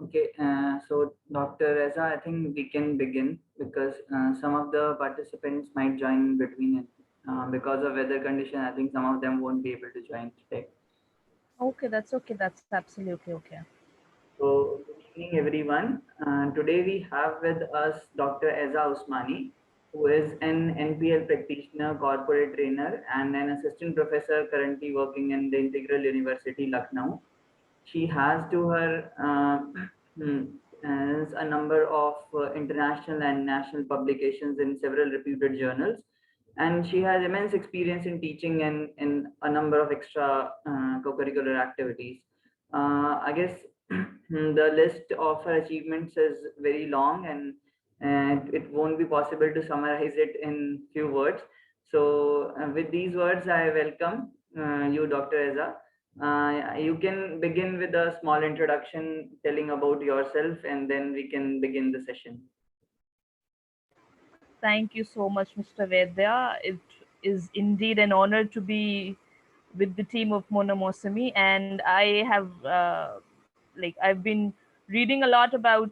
Okay, so Dr. Reza, I think we can begin because some of the participants might join in between it. Because of weather condition, I think some of them won't be able to join today. Okay, that's okay. That's absolutely okay. So, good evening, everyone. Today we have with us Dr. Eza Usmani, who is an NPL practitioner, corporate trainer, and an assistant professor currently working in the Integral University, Lucknow. She has to her has a number of international and national publications in several reputed journals, and she has immense experience in teaching and in a number of extra co-curricular activities. I guess the list of her achievements is very long, and it won't be possible to summarize it in few words. So, with these words, I welcome you, Dr. Eza. You can begin with a small introduction telling about yourself, and then we can begin the session. Thank you so much, Mr. Vedya. It is indeed an honor to be with the team of Mona Mosami, and I've been reading a lot about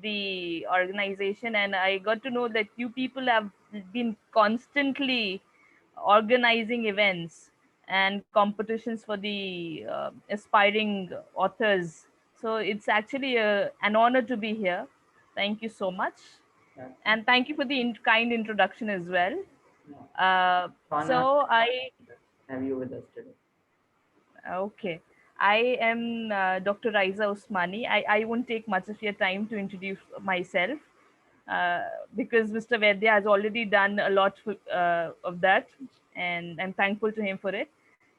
the organization, and I got to know that you people have been constantly organizing events and competitions for the aspiring authors. So it's actually an honor to be here. Thank you so much. Yeah, And thank you for the kind introduction as well. yeah. Uh, Honor so I to have you with us today. Okay. I am Dr. Raiza Usmani. I won't take much of your time to introduce myself uh, because Mr. Vedya has already done a lot of that, and I'm thankful to him for it.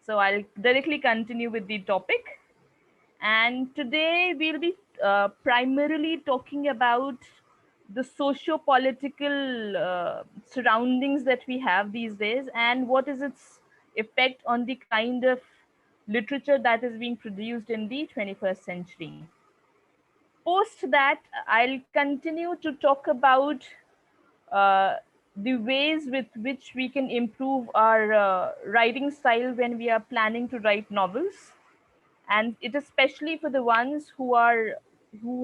So I'll directly continue with the topic. And today we'll be primarily talking about the socio-political surroundings that we have these days and what is its effect on the kind of literature that is being produced in the 21st century. Post that, I'll continue to talk about uh, the ways with which we can improve our writing style when we are planning to write novels, and it is especially for the ones who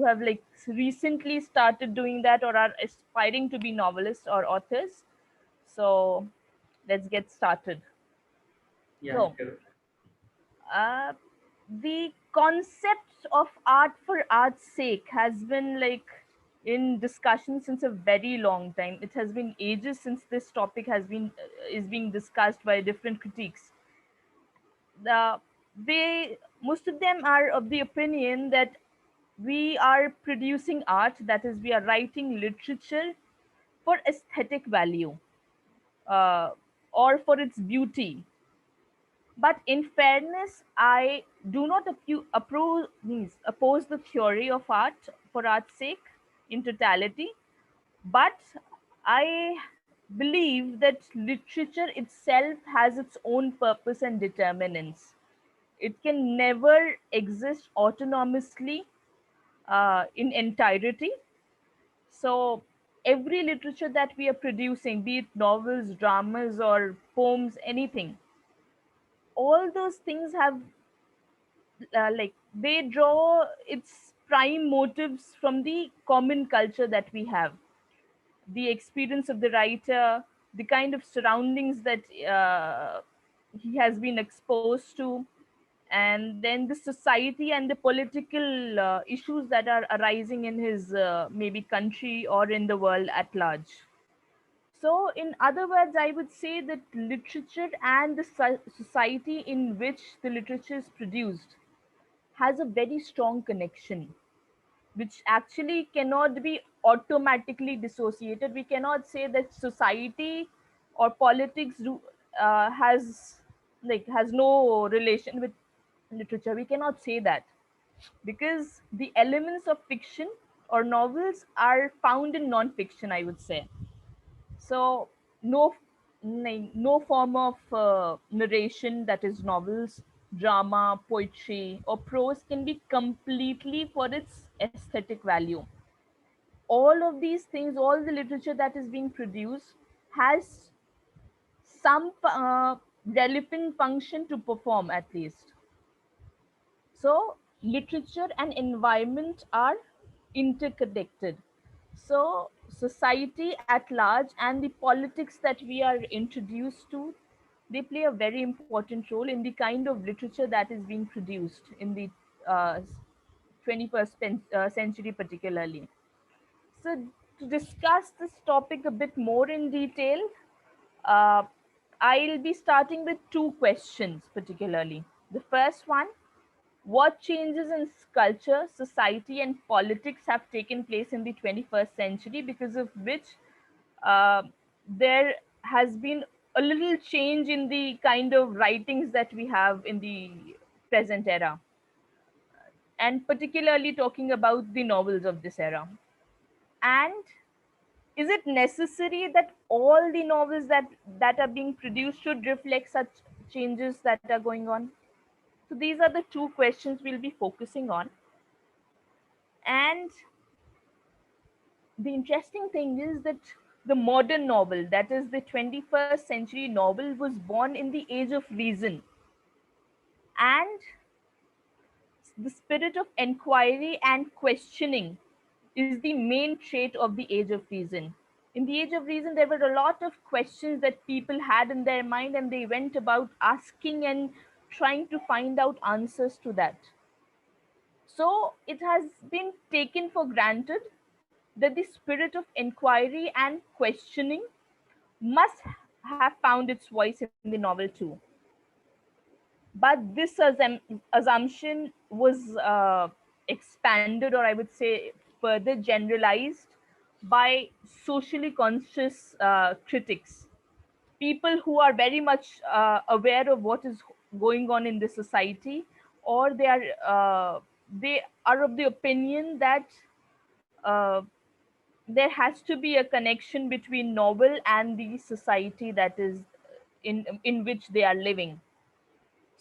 have like recently started doing that or are aspiring to be novelists or authors. So let's get started. Yeah, So sure. uh, the concept of art for art's sake has been like in discussion since a very long time. It has been ages since this topic has been is being discussed by different critiques. The they Most of them are of the opinion that we are producing art, that is we are writing literature for aesthetic value, uh, or for its beauty. But in fairness, I do not oppose the theory of art for art's sake in totality, but I believe that literature itself has its own purpose and determinants. It can never exist autonomously in entirety. So every literature that we are producing, be it novels, dramas, or poems, anything, all those things have they draw its prime motives from the common culture that we have, the experience of the writer, the kind of surroundings that he has been exposed to, and then the society and the political issues that are arising in his maybe country or in the world at large. So, in other words, I would say that literature and the society in which the literature is produced has a very strong connection, which actually cannot be automatically dissociated. We cannot say that society or politics has no relation with literature. We cannot say that because the elements of fiction or novels are found in non-fiction, I would say. So no no form of narration, that is novels, drama, poetry, or prose, can be completely for its aesthetic value. All of these things, all the literature that is being produced has some relevant function to perform at least. So literature and environment are interconnected. So, society at large and the politics that we are introduced to, they play a very important role in the kind of literature that is being produced in the uh, 21st century, particularly. So, to discuss this topic a bit more in detail, uh, I'll be starting with two questions, particularly. The first one: what changes in culture, society, and politics have taken place in the 21st century, because of which uh, there has been a little change in the kind of writings that we have in the present era, and particularly talking about the novels of this era? And is it necessary that all the novels that are being produced should reflect such changes that are going on? So these are the two questions we'll be focusing on. And the interesting thing is that the modern novel, that is the 21st century novel, was born in the age of reason. And the spirit of inquiry and questioning is the main trait of the age of reason. In the age of reason, there were a lot of questions that people had in their mind, and they went about asking and trying to find out answers to that. So it has been taken for granted that the spirit of inquiry and questioning must have found its voice in the novel too. But this assumption was expanded, or I would say further generalized, by socially conscious critics, people who are very much aware of what is going on in the society, or they are of the opinion that uh, there has to be a connection between novel and the society that is in which they are living.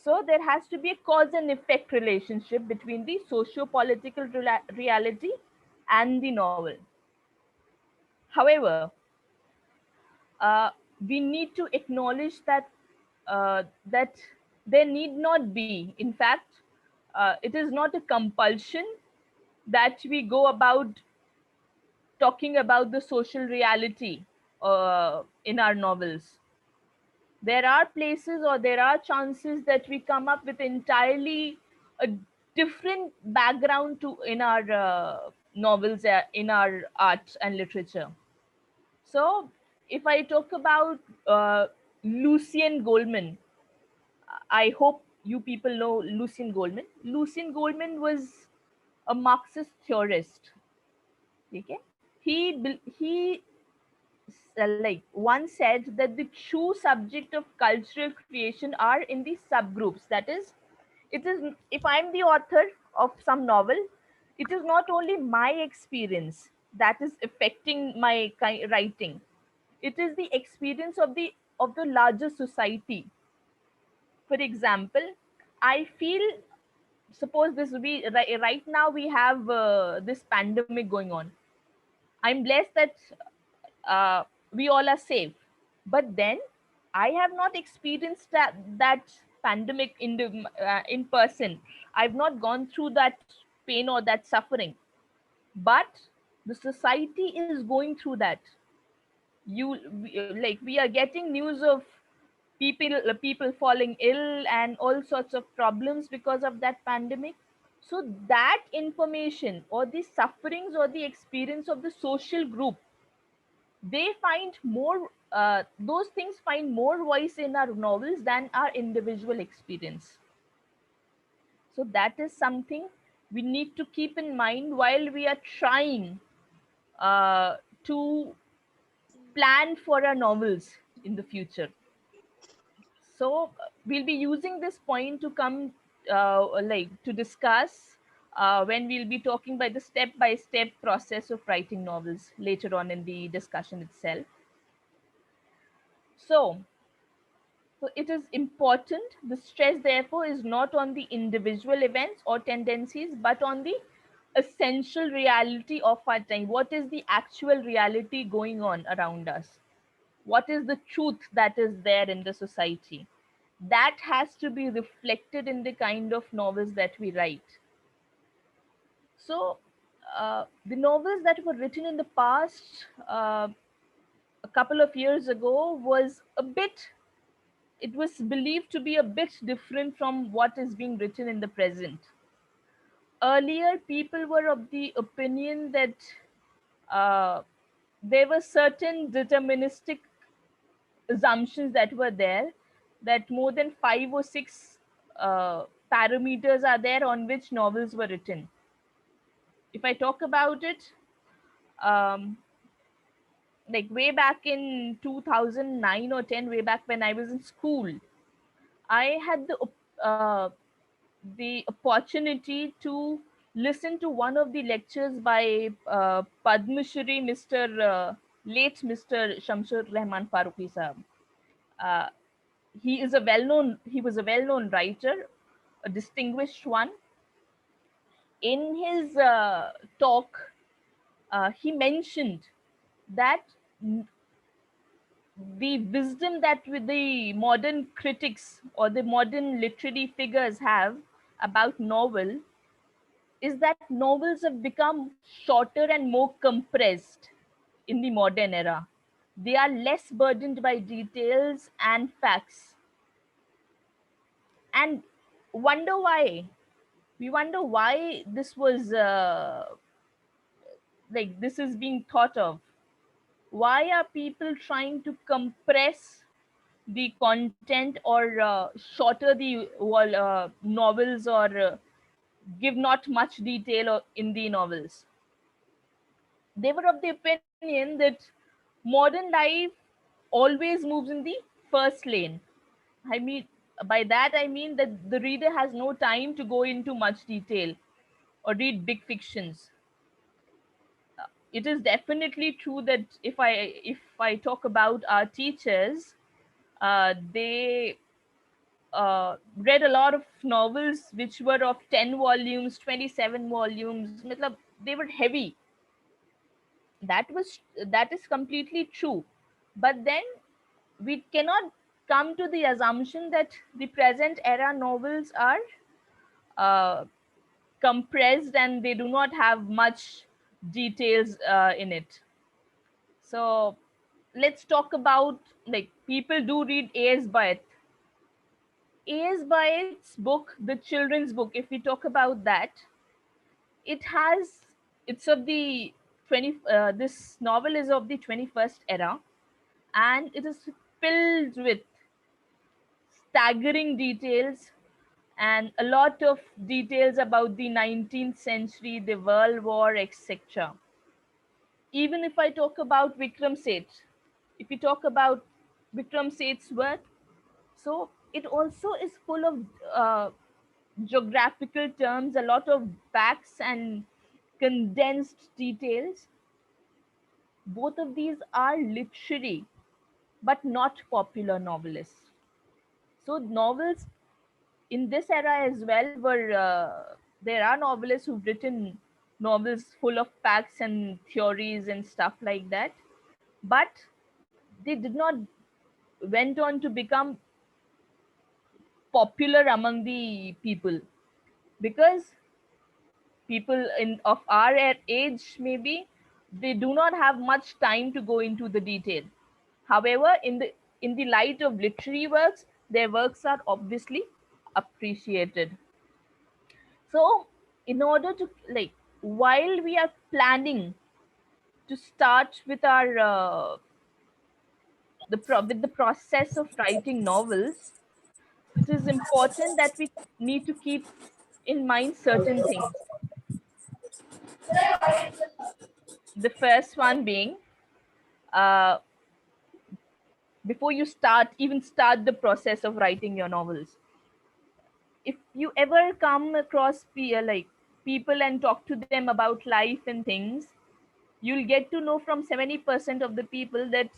So there has to be a cause and effect relationship between the socio-political reality and the novel. However, uh, we need to acknowledge that there need not be, in fact, it is not a compulsion that we go about talking about the social reality in our novels. There are places, or there are chances that we come up with entirely a different background to in our novels, in our art and literature. So if I talk about Lucien Goldman, I hope you people know Lucien Goldman. Lucien Goldman was a Marxist theorist. Okay, he like once said that the true subject of cultural creation are in the subgroups. That is, it is, if I'm the author of some novel, it is not only my experience that is affecting my writing. It is the experience of the larger society. For example, I feel, suppose this will be right now we have this pandemic going on. I'm blessed that uh, we all are safe. But then I have not experienced that pandemic in person. I've not gone through that pain or that suffering. But the society is going through that. Like, we are getting news of people falling ill and all sorts of problems because of that pandemic. So that information, or the sufferings, or the experience of the social group, they find more those things find more voice in our novels than our individual experience. So that is something we need to keep in mind while we are trying to plan for our novels in the future. So we'll be using this point to come like to discuss when we'll be talking by the step by step process of writing novels later on in the discussion itself. So it is important. The stress, therefore, is not on the individual events or tendencies, but on the essential reality of our time. What is the actual reality going on around us? What is the truth that is there in the society? That has to be reflected in the kind of novels that we write. So, the novels that were written in the past, a couple of years ago, was a bit, it was believed to be a bit different from what is being written in the present. Earlier, people were of the opinion that uh, there were certain deterministic assumptions that were there, that more than five or six parameters are there on which novels were written. If I talk about it, um, like way back in 2009 or 10, way back when I was in school, I had the opportunity to listen to one of the lectures by Padma Shri, Mr. Late Mr. Shamsur Rahman Farooqi Sahab. Uh, he was a well-known writer, a distinguished one. In his talk, he mentioned that the wisdom that the modern critics or the modern literary figures have about novel is that novels have become shorter and more compressed in the modern era. They are less burdened by details and facts. And wonder why. We wonder why this was like this is being thought of. Why are people trying to compress the content or shorter the novels, or give not much detail in the novels? They were of the opinion that modern life always moves in the first lane. I mean, by that I mean that the reader has no time to go into much detail or read big fictions. It is definitely true that if I talk about our teachers, they read a lot of novels which were of 10 volumes, 27 volumes. Matlab, they were heavy. That is completely true. But then we cannot come to the assumption that the present era novels are uh, compressed and they do not have much details in it. So let's talk about, like, people do read A.S. Bhatt. A.S. Bhatt's book, the children's book, if we talk about that, it has, it's of the 20, this novel is of the 21st era, and it is filled with staggering details and a lot of details about the 19th century, the World War, etc. Even if I talk about Vikram Seth, if we talk about Vikram Seth's work, so it also is full of uh, geographical terms, a lot of facts and condensed details. Both of these are literary, but not popular novelists. So novels in this era as well were there are novelists who've written novels full of facts and theories and stuff like that, but they did not went on to become popular among the people, because people in of our age, maybe, they do not have much time to go into the detail. However, in the light of literary works, their works are obviously appreciated. So in order to, like, while we are planning to start with our with the process of writing novels, it is important that we need to keep in mind certain things. The first one being, uh, before you start the process of writing your novels, if you ever come across like people and talk to them about life and things, you'll get to know from 70% of the people that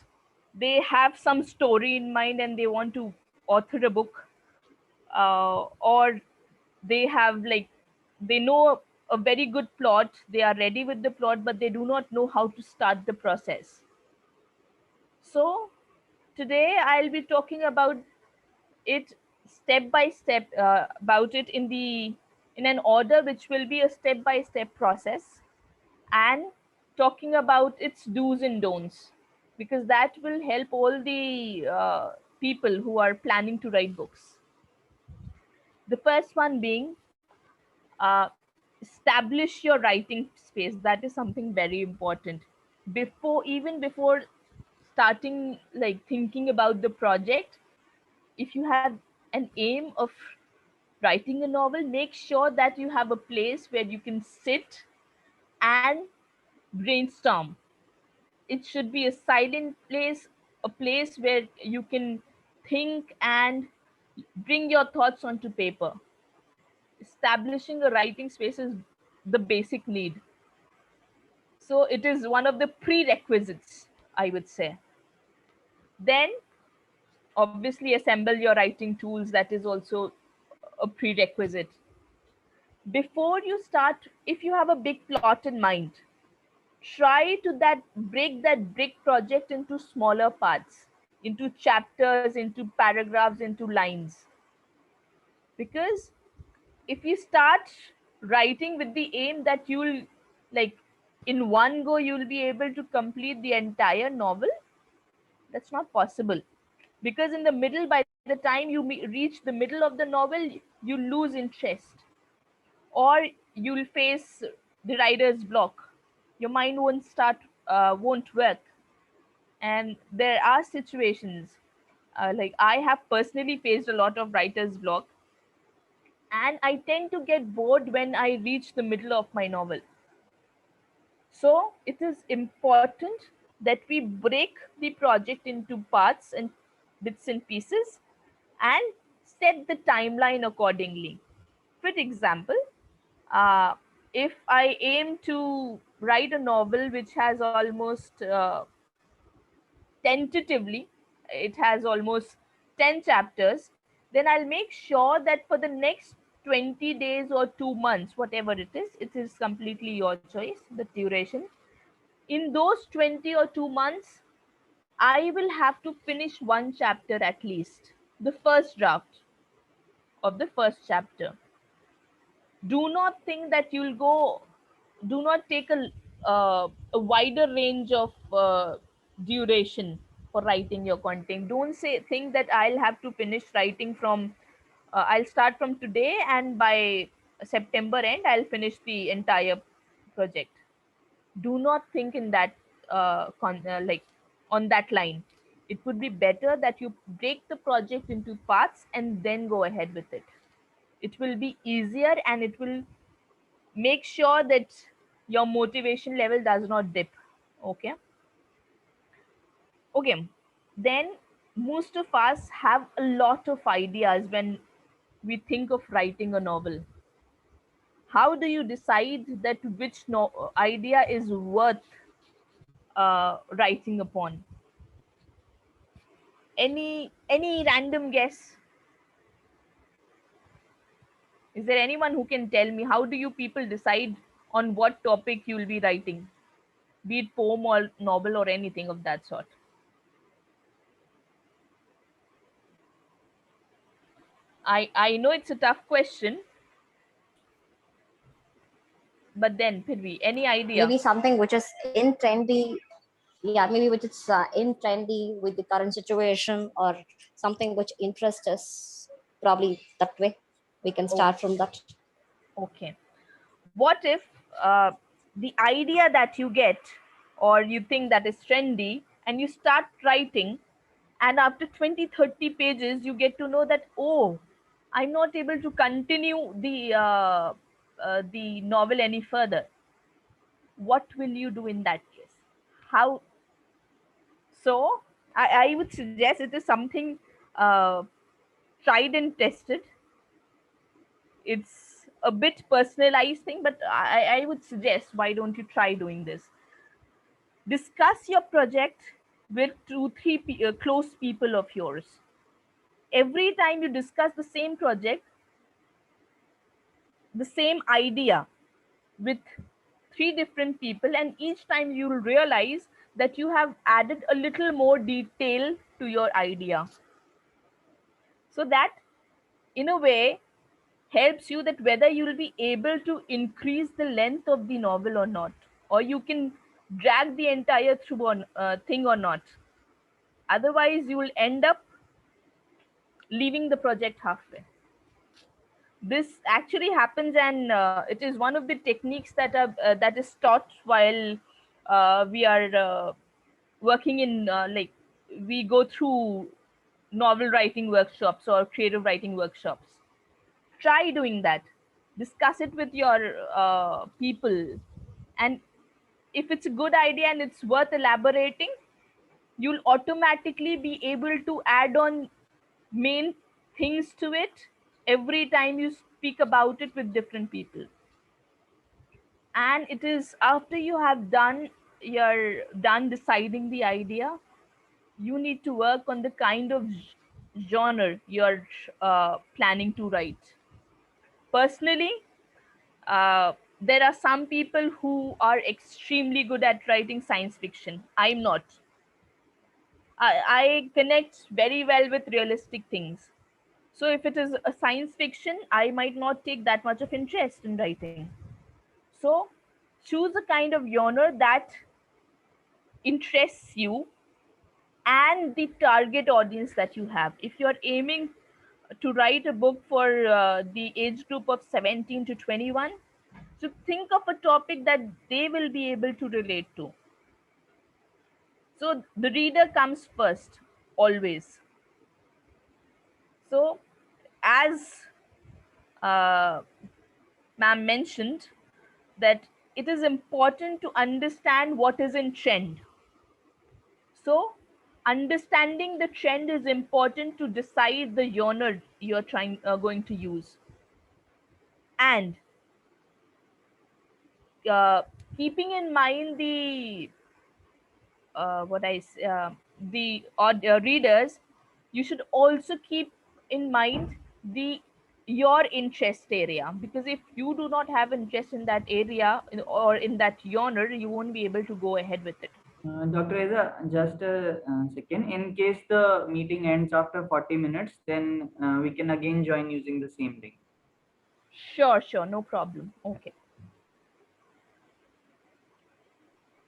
they have some story in mind and they want to author a book, or they have, like, they know a very good plot, they are ready with the plot, but they do not know how to start the process. So today I'll be talking about it step by step, about it in an order which will be a step by step process. and talking about its do's and don'ts, because that will help all the people who are planning to write books. The first one being, uh, establish your writing space. That is something very important. Even before starting, like, thinking about the project, if you have an aim of writing a novel, make sure that you have a place where you can sit and brainstorm. It should be a silent place, a place where you can think and bring your thoughts onto paper. Establishing a writing space is the basic need. So it is one of the prerequisites, I would say. Then, obviously, assemble your writing tools. That is also a prerequisite. Before you start, if you have a big plot in mind, try to that break that big project into smaller parts, into chapters, into paragraphs, into lines. Because if you start writing with the aim that you'll, like, in one go you'll be able to complete the entire novel, that's not possible. Because in the middle, by the time you reach the middle of the novel, you lose interest, or you'll face the writer's block. Your mind won't work. And there are situations, like, I have personally faced a lot of writer's block, and I tend to get bored when I reach the middle of my novel. So it is important that we break the project into parts and bits and pieces, and set the timeline accordingly. For example, uh, if I aim to write a novel which has almost, tentatively, it has almost 10 chapters, then I'll make sure that for the next 20 days or 2 months, whatever it is completely your choice, the duration. In those 20 or 2 months, I will have to finish one chapter at least, the first draft of the first chapter. Do not think that you'll go, do not take a wider range of duration for writing your content. Don't say think that I'll have to finish writing from, I'll start from today, and by September end I'll finish the entire project. Do not think in that, like, on that line. It would be better that you break the project into parts and then go ahead with it. It will be easier, and it will make sure that your motivation level does not dip. Okay. Okay. Then, most of us have a lot of ideas when we think of writing a novel. How do you decide that which idea is worth writing upon? Any random guess? Is there anyone who can tell me how do you people decide on what topic you will be writing, be it poem or novel or anything of that sort? I know it's a tough question, but then, Pidvi, any idea? Maybe something which is in trendy. Yeah, maybe which is in trendy with the current situation, or something which interests us. Probably that way we can Oh, start from that. okay. What if, uh, the idea that you get, or you think that is trendy, and you start writing, and after 20-30 pages you get to know that, oh, I'm not able to continue the novel any further. What will you do in that case? How? So I would suggest it is something, uh, tried and tested. It's a bit personalized thing, but I would suggest, why don't you try doing this? Discuss your project with 2 3 close people of yours. Every time you discuss the same project, the same idea, with 3 different people, and each time you'll realize that you have added a little more detail to your idea. So that, in a way, helps you that whether you will be able to increase the length of the novel or not. or you can drag the entire through on thing or not. Otherwise, you will end up leaving the project halfway. This actually happens, and it is one of the techniques that is taught while we are working in we go through novel writing workshops or creative writing workshops. Try doing that. Discuss it with your people, and if it's a good idea and it's worth elaborating, you'll automatically be able to add on main things to it every time you speak about it with different people. And it is after you have done deciding the idea, you need to work on the kind of genre you're planning to write. Personally, there are some people who are extremely good at writing science fiction. I'm not. I connect very well with realistic things. So if it is a science fiction, I might not take that much of interest in writing. So choose a kind of genre that interests you and the target audience that you have. If you're aiming to write a book for the age group of 17 to 21, so think of a topic that they will be able to relate to. So the reader comes first, always. So, as uh, ma'am mentioned, that it is important to understand what is in trend. So, understanding the trend is important to decide the genre you're going to use. And uh, keeping in mind what I s- the readers, you should also keep in mind the your interest area, because if you do not have interest in that area or in that genre, you won't be able to go ahead with it. Dr. Eza, just a second. In case the meeting ends after 40 minutes, then we can again join using the same link. Sure, no problem. Okay.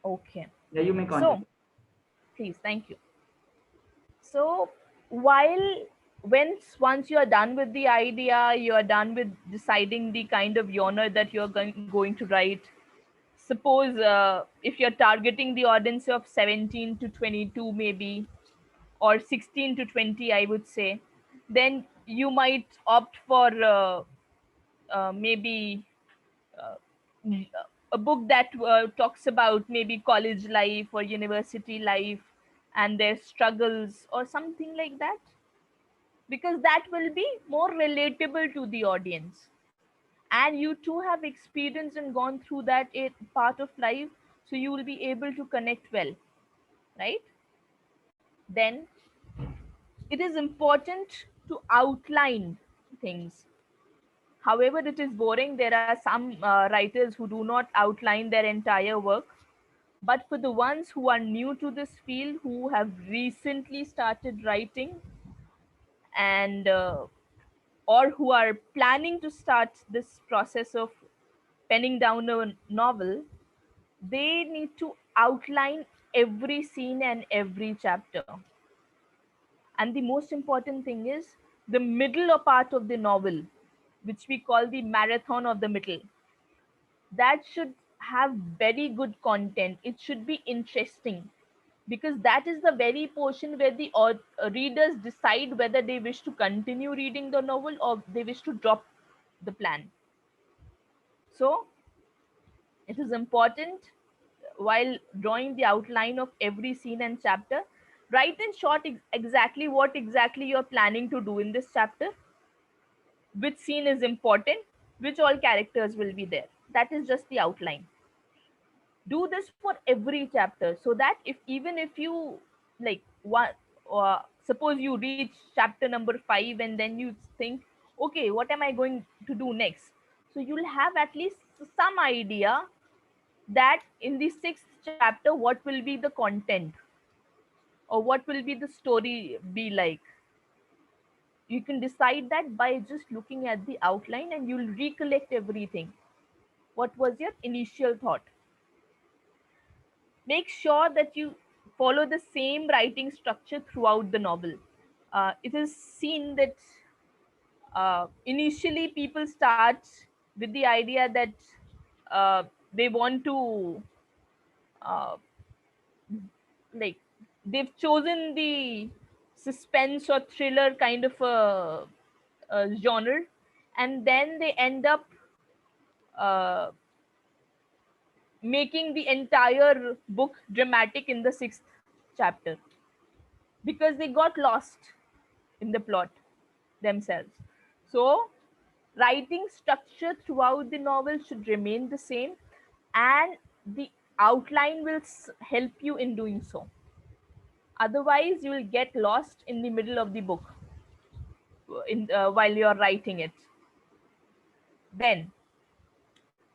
Okay. Yeah, you may So, continue. please, thank you. So, while once you are done with the idea, you are done with deciding the kind of genre that you're going to write. Suppose if you're targeting the audience of 17 to 22, maybe, or 16 to 20, I would say, then you might opt for maybe uh, a book that talks about maybe college life or university life and their struggles or something like that, because that will be more relatable to the audience, and you too have experienced and gone through that part of life, so you will be able to connect well, right? Then it is important to outline things. However, it is boring. There are some writers who do not outline their entire work. But for the ones who are new to this field, who have recently started writing, and or who are planning to start this process of penning down a novel, they need to outline every scene and every chapter. And the most important thing is the middle or part of the novel, which we call the marathon of the middle. That should have very good content. It should be interesting, because that is the very portion where the readers decide whether they wish to continue reading the novel or they wish to drop the plan. So, it is important, while drawing the outline of every scene and chapter, write in short exactly what exactly you're planning to do in this chapter, which scene is important, which all characters will be there. That is just the outline. Do this for every chapter, so that if even if you like one suppose you reach chapter number 5 and then you think, okay, what am I going to do next? So you'll have at least some idea that in the sixth chapter what will be the content or what will be the story be like. You can decide that by just looking at the outline, and you'll recollect everything. What was your initial thought? make sure that you follow the same writing structure throughout the novel. It is seen that initially people start with the idea that uh, they want to uh, like they've chosen the suspense or thriller kind of a genre, and then they end up uh, making the entire book dramatic in the sixth chapter because they got lost in the plot themselves. So, writing structure throughout the novel should remain the same, and the outline will help you in doing so. Otherwise, you will get lost in the middle of the book while you're writing it. Then,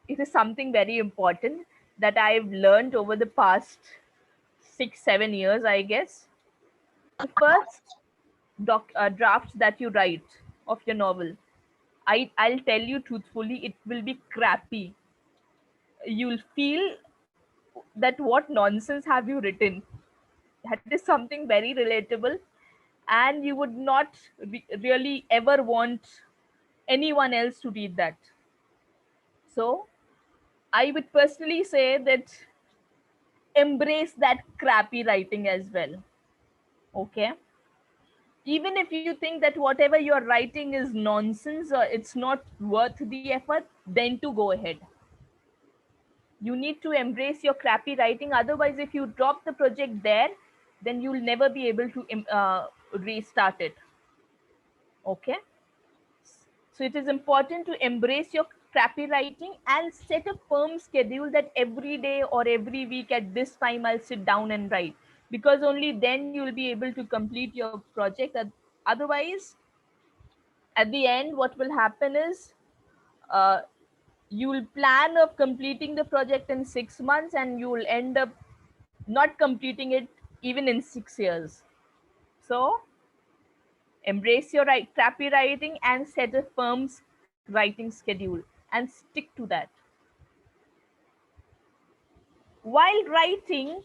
it is something very important that I've learned over the past 6 7 years, I guess. The first draft that you write of your novel, I'll tell you truthfully, it will be crappy. You'll feel that what nonsense have you written? That is something very relatable, and you would not really ever want anyone else to read that. So, I would personally say that embrace that crappy writing as well. Okay? Even if you think that whatever you're writing is nonsense or it's not worth the effort, then to go ahead. You need to embrace your crappy writing. Otherwise, if you drop the project there, then you'll never be able to restart it. Okay? So it is important to embrace your crappy writing and set a firm schedule that every day or every week at this time I'll sit down and write, because only then you'll be able to complete your project. Otherwise, at the end, what will happen is uh, you will plan of completing the project in 6 months and you will end up not completing it even in 6 years. So embrace your crappy writing and set a firm writing schedule and stick to that. While writing,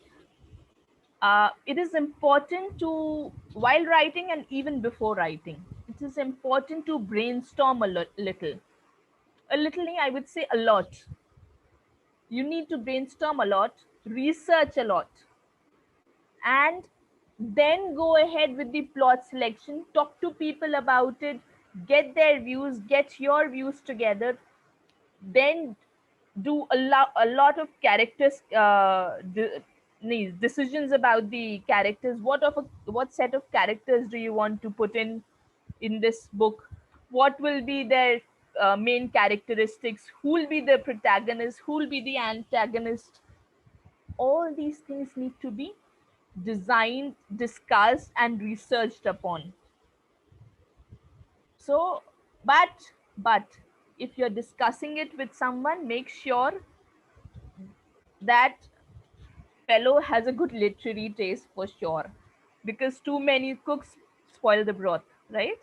it is important to, while writing and even before writing, it is important to brainstorm a little. A little, I would say a lot. You need to brainstorm a lot, research a lot, and then go ahead with the plot selection. Talk to people about it, get their views, get your views together, then do a lot of characters decisions about the characters. What set of characters do you want to put in this book? What will be their main characteristics? Who will be the protagonist? Who will be the antagonist? All these things need to be designed, discussed, and researched upon. So, but if you're discussing it with someone, make sure that fellow has a good literary taste for sure, because too many cooks spoil the broth, right?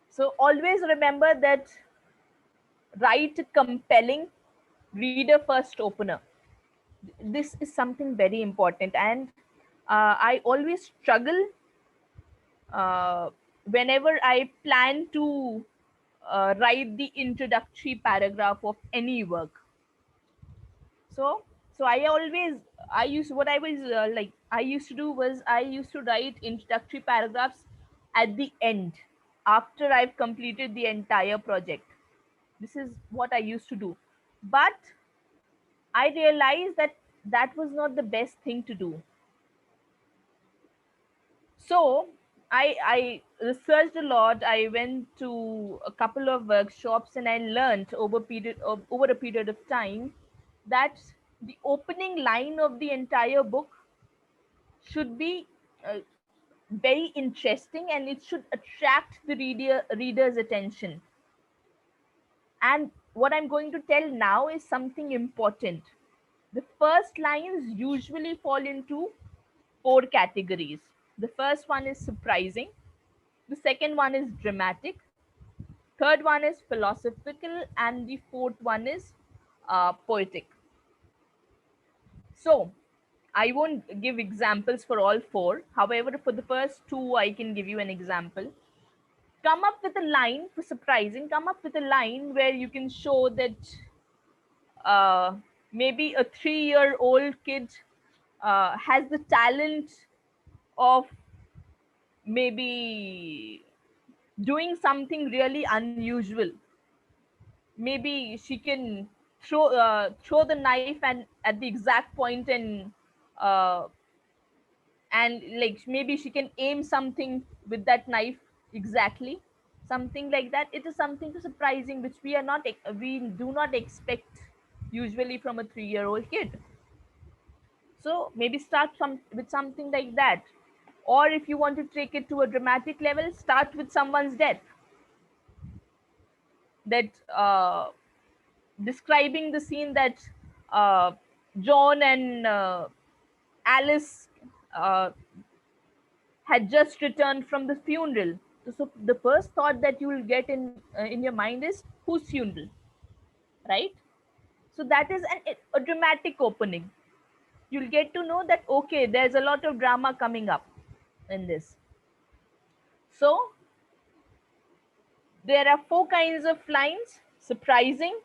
So always remember that write a compelling reader first opener. This is something very important, and I always struggle uh, whenever I plan to write the introductory paragraph of any work. So, so I used what I was like I used to do was I used to write introductory paragraphs at the end after I've completed the entire project. This is what I used to do, but I realized that that was not the best thing to do. So I researched a lot. I went to a couple of workshops and I learned over a period of time that the opening line of the entire book should be uh, very interesting, and it should attract the reader's attention. And what I'm going to tell now is something important. The first lines usually fall into four categories. The first one is surprising, the second one is dramatic, third one is philosophical, and the fourth one is poetic. So I won't give examples for all four. However, for the first two, I can give you an example. Come up with a line for surprising. Come up with a line where you can show that uh, maybe a 3-year-old kid has the talent of maybe doing something really unusual. Maybe she can throw the knife and at the exact point, uh, and like maybe she can aim something with that knife exactly, something like that. It is something surprising which we do not expect usually from a 3-year-old kid. So maybe start with something like that. Or if you want to take it to a dramatic level, start with someone's death, that describing the scene that uh, John and Alice uh, had just returned from the funeral. So the first thought that you will get in your mind is whose funeral, right? So that is a dramatic opening. You'll get to know that okay, there's a lot of drama coming up in this. So there are four kinds of lines: surprising,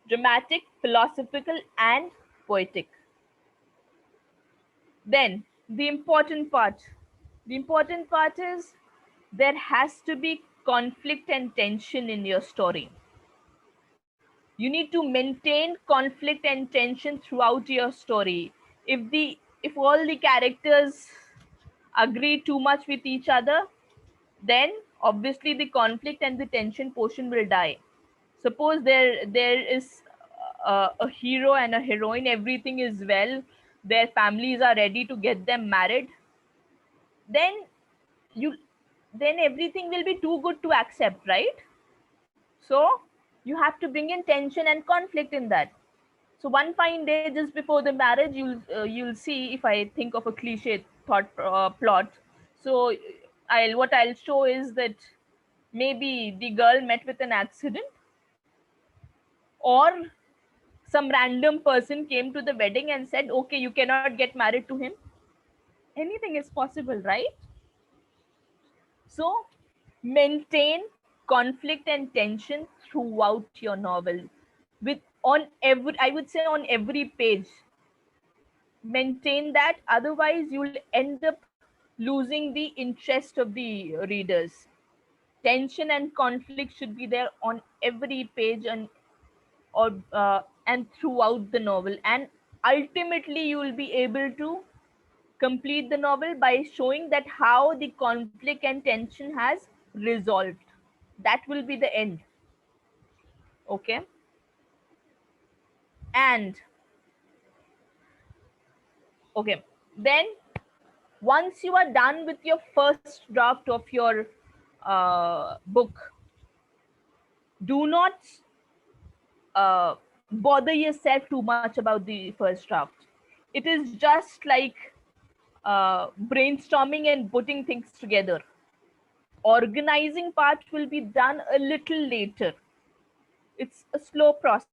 dramatic, philosophical, and poetic. Then the important part is there has to be conflict and tension in your story. You need to maintain conflict and tension throughout your story. If all the characters agree too much with each other, then obviously the conflict and the tension portion will die. Suppose there is a hero and a heroine, everything is well, their families are ready to get them married, then you then everything will be too good to accept, right? So you have to bring in tension and conflict in that. So one fine day just before the marriage, you'll see, if I think of a cliche thought plot. So I'll show is that maybe the girl met with an accident, or some random person came to the wedding and said, okay, you cannot get married to him. Anything is possible, right? So maintain conflict and tension throughout your novel, with on every, I would say, on every page. Maintain that, otherwise you'll end up losing the interest of the readers. Tension and conflict should be there on every page, and throughout the novel, and ultimately you will be able to complete the novel by showing that how the conflict and tension has resolved. That will be the end. Okay. And okay, then once you are done with your first draft of your book, do not bother yourself too much about the first draft. It is just like brainstorming and putting things together. Organizing part will be done a little later. It's a slow process.